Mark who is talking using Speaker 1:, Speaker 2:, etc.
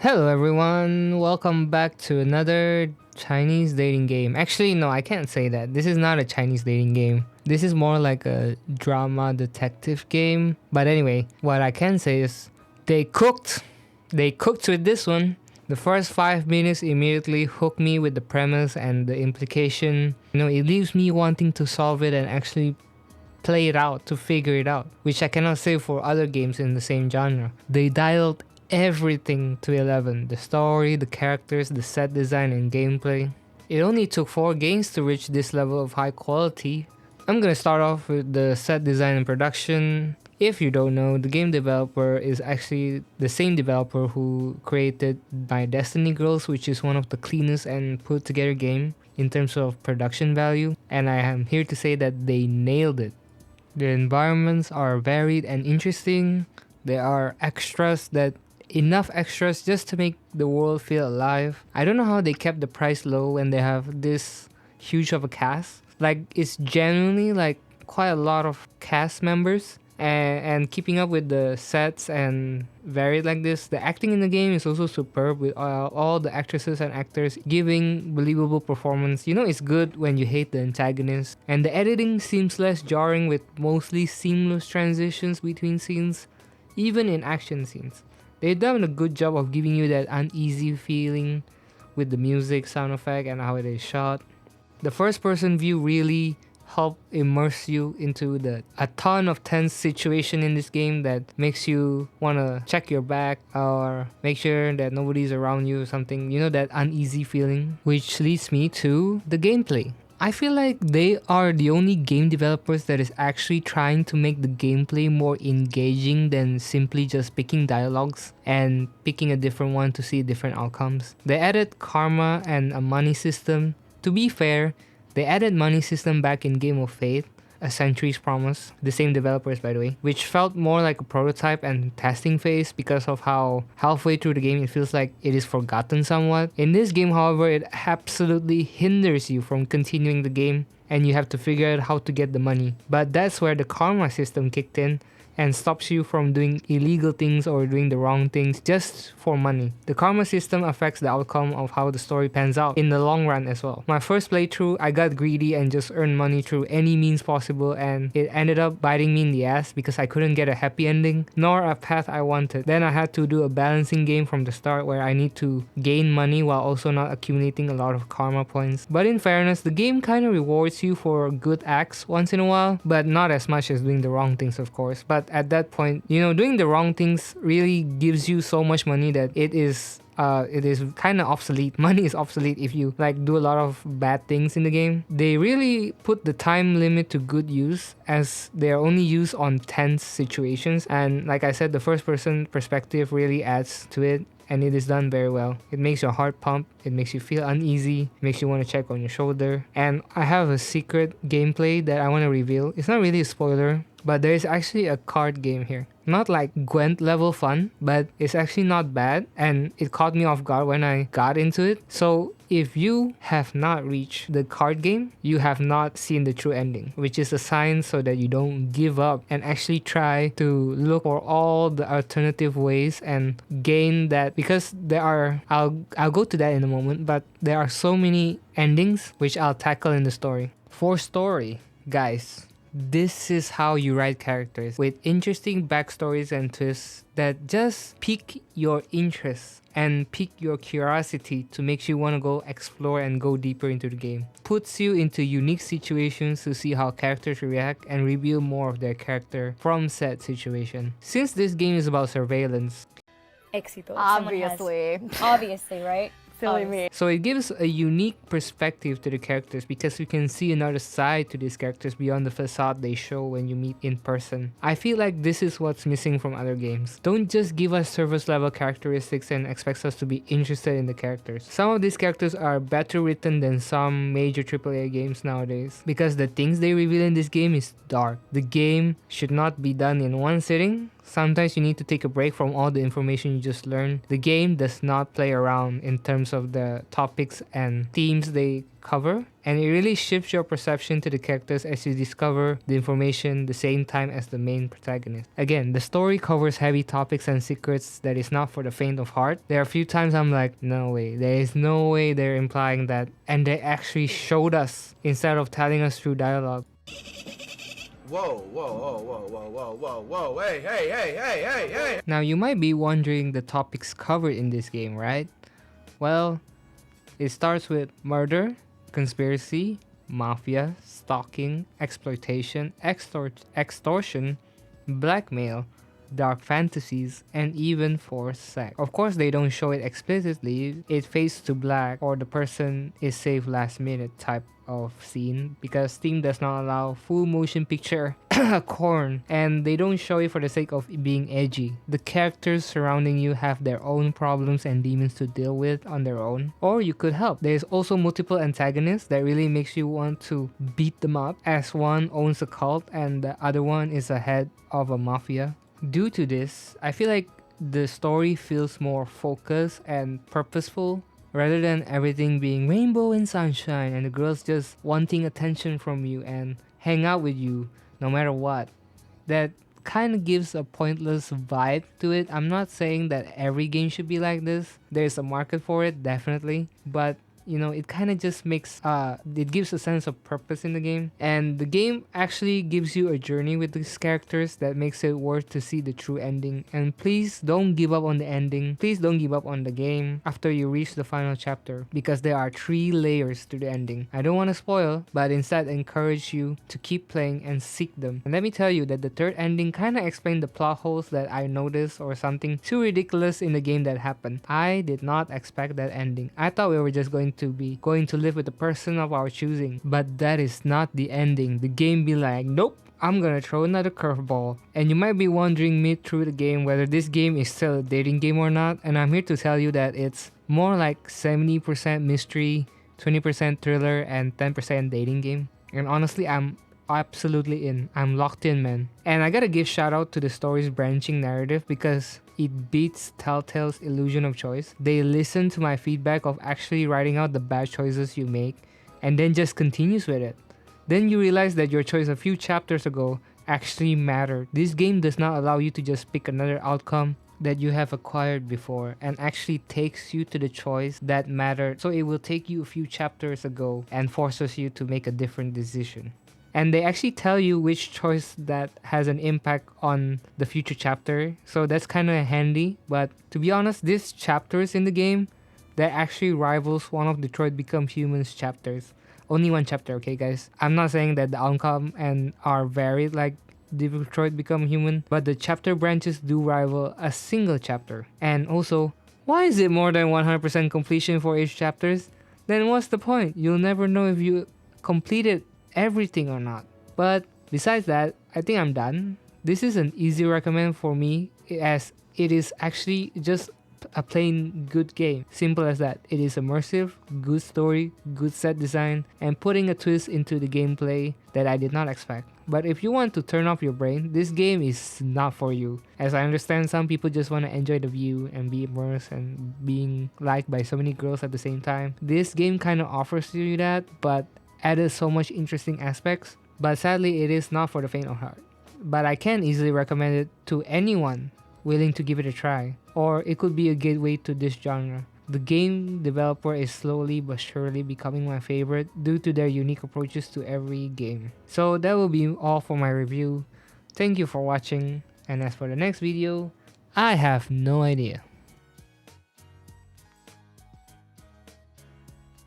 Speaker 1: Hello everyone, welcome back to another Chinese dating game. Actually, no, I can't say that. This is not a Chinese dating game. This is more like a drama detective game. But anyway, what I can say is they cooked. They cooked with this one. The first 5 minutes immediately hooked me with the premise and the implication. It leaves me wanting to solve it and actually play it out to figure it out, which I cannot say for other games in the same genre. They dialed everything to 11: the story, the characters, the set design, and gameplay. It only took 4 games to reach this level of high quality. I'm gonna start off with the set design and production. If you don't know, the game developer is actually the same developer who created My Destiny Girls, which is one of the cleanest and put together game in terms of production value, and I am here to say that they nailed it. The environments are varied and interesting. There are enough extras just to make the world feel alive. I don't know how they kept the price low when they have this huge of a cast. Like, it's genuinely like quite a lot of cast members, and keeping up with the sets and varied like this. The acting in the game is also superb, with all the actresses and actors giving believable performance. It's good when you hate the antagonist. And the editing seems less jarring, with mostly seamless transitions between scenes, even in action scenes. They've done a good job of giving you that uneasy feeling with the music, sound effect, and how it is shot. The first person view really help immerse you into a ton of tense situation in this game that makes you want to check your back or make sure that nobody's around you or something. That uneasy feeling, which leads me to the gameplay. I feel like they are the only game developers that is actually trying to make the gameplay more engaging than simply just picking dialogues and picking a different one to see different outcomes. They added karma and a money system. To be fair, they added money system back in Game of Fate, A Century's Promise, the same developers by the way, which felt more like a prototype and testing phase because of how halfway through the game it feels like it is forgotten somewhat. In this game, however, it absolutely hinders you from continuing the game, and you have to figure out how to get the money. But that's where the karma system kicked in and stops you from doing illegal things or doing the wrong things just for money. The karma system affects the outcome of how the story pans out in the long run as well. My first playthrough, I got greedy and just earned money through any means possible, and it ended up biting me in the ass because I couldn't get a happy ending nor a path I wanted. Then I had to do a balancing game from the start where I need to gain money while also not accumulating a lot of karma points. But in fairness, the game kind of rewards you for good acts once in a while, but not as much as doing the wrong things, of course. But at that point, doing the wrong things really gives you so much money that it is kind of obsolete. Money is obsolete if you do a lot of bad things in the game. They really put the time limit to good use, as they are only used on tense situations, and like I said, the first person perspective really adds to it, and it is done very well. It makes your heart pump, it makes you feel uneasy, it makes you want to check on your shoulder. And I have a secret gameplay that I want to reveal. It's not really a spoiler, but there is actually a card game here. Not like Gwent level fun, but it's actually not bad, and it caught me off guard when I got into it. So if you have not reached the card game, you have not seen the true ending, which is a sign so that you don't give up and actually try to look for all the alternative ways and gain that, because I'll go to that in a moment, but there are so many endings which I'll tackle in the story. For story, guys, this is how you write characters with interesting backstories and twists that just pique your interest and pique your curiosity to make you want to go explore and go deeper into the game. Puts you into unique situations to see how characters react and reveal more of their character from said situation. Since this game is about surveillance,
Speaker 2: Éxito.
Speaker 3: Obviously, right?
Speaker 2: Silly me.
Speaker 1: so it gives a unique perspective to the characters because you can see another side to these characters beyond the facade they show when you meet in person. I feel like this is what's missing from other games. Don't just give us surface level characteristics and expect us to be interested in the characters. Some of these characters are better written than some major AAA games nowadays, because the things they reveal in this game is dark. The game should not be done in one sitting, Sometimes you need to take a break from all the information you just learned. The game does not play around in terms of the topics and themes they cover, and it really shifts your perception to the characters as you discover the information the same time as the main protagonist. Again, the story covers heavy topics and secrets that is not for the faint of heart. There are a few times I'm like, no way, there is no way they're implying that, and they actually showed us instead of telling us through dialogue.
Speaker 2: Whoa, whoa, whoa, whoa, whoa, whoa, whoa, whoa, hey, hey, hey, hey, hey, hey!
Speaker 1: Now you might be wondering the topics covered in this game, right? Well, it starts with murder, conspiracy, mafia, stalking, exploitation, extortion, blackmail, dark fantasies, and even forced sex. Of course, they don't show it explicitly. It fades to black or the person is saved last minute type of scene because Steam does not allow full motion picture corn, and they don't show it for the sake of being edgy. The characters surrounding you have their own problems and demons to deal with on their own, or you could help. There's also multiple antagonists that really makes you want to beat them up, as one owns a cult and the other one is a head of a mafia. Due to this, I feel like the story feels more focused and purposeful rather than everything being rainbow and sunshine and the girls just wanting attention from you and hang out with you no matter what. That kind of gives a pointless vibe to it. I'm not saying that every game should be like this. There's a market for it, definitely, but you know, it kind of just makes it gives a sense of purpose in the game, and the game actually gives you a journey with these characters that makes it worth to see the true ending. And please don't give up on the ending. Please don't give up on the game after you reach the final chapter, because there are 3 layers to the ending. I don't want to spoil, but instead encourage you to keep playing and seek them. And let me tell you that the 3rd ending kind of explained the plot holes that I noticed or something too ridiculous in the game that happened. I did not expect that ending. I thought we were just going to live with the person of our choosing, but that is not the ending. The game be like, nope, I'm gonna throw another curveball. And you might be wondering mid through the game whether this game is still a dating game or not, and I'm here to tell you that it's more like 70% mystery, 20% thriller, and 10% dating game. And honestly, I'm absolutely in. I'm locked in, man. And I gotta give shout out to the story's branching narrative because it beats Telltale's illusion of choice. They listen to my feedback of actually writing out the bad choices you make and then just continues with it. Then you realize that your choice a few chapters ago actually mattered. This game does not allow you to just pick another outcome that you have acquired before and actually takes you to the choice that mattered. So it will take you a few chapters ago and forces you to make a different decision. And they actually tell you which choice that has an impact on the future chapter. So that's kind of handy. But to be honest, this chapters in the game that actually rivals one of Detroit Become Human's chapters. Only one chapter, okay guys? I'm not saying that the outcome and are varied like Detroit Become Human, but the chapter branches do rival a single chapter. And also, why is it more than 100% completion for each chapters? Then what's the point? You'll never know if you completed everything or not. But besides that, I think I'm done. This is an easy recommend for me, as it is actually just a plain good game. Simple as that. It is immersive, good story, good set design, and putting a twist into the gameplay that I did not expect. But if you want to turn off your brain, this game is not for you. As I understand, some people just want to enjoy the view and be immersed and being liked by so many girls at the same time. This game kind of offers you that, but added so much interesting aspects, but sadly it is not for the faint of heart. But I can easily recommend it to anyone willing to give it a try, or it could be a gateway to this genre. The game developer is slowly but surely becoming my favorite due to their unique approaches to every game. So that will be all for my review. Thank you for watching, and as for the next video, I have no idea.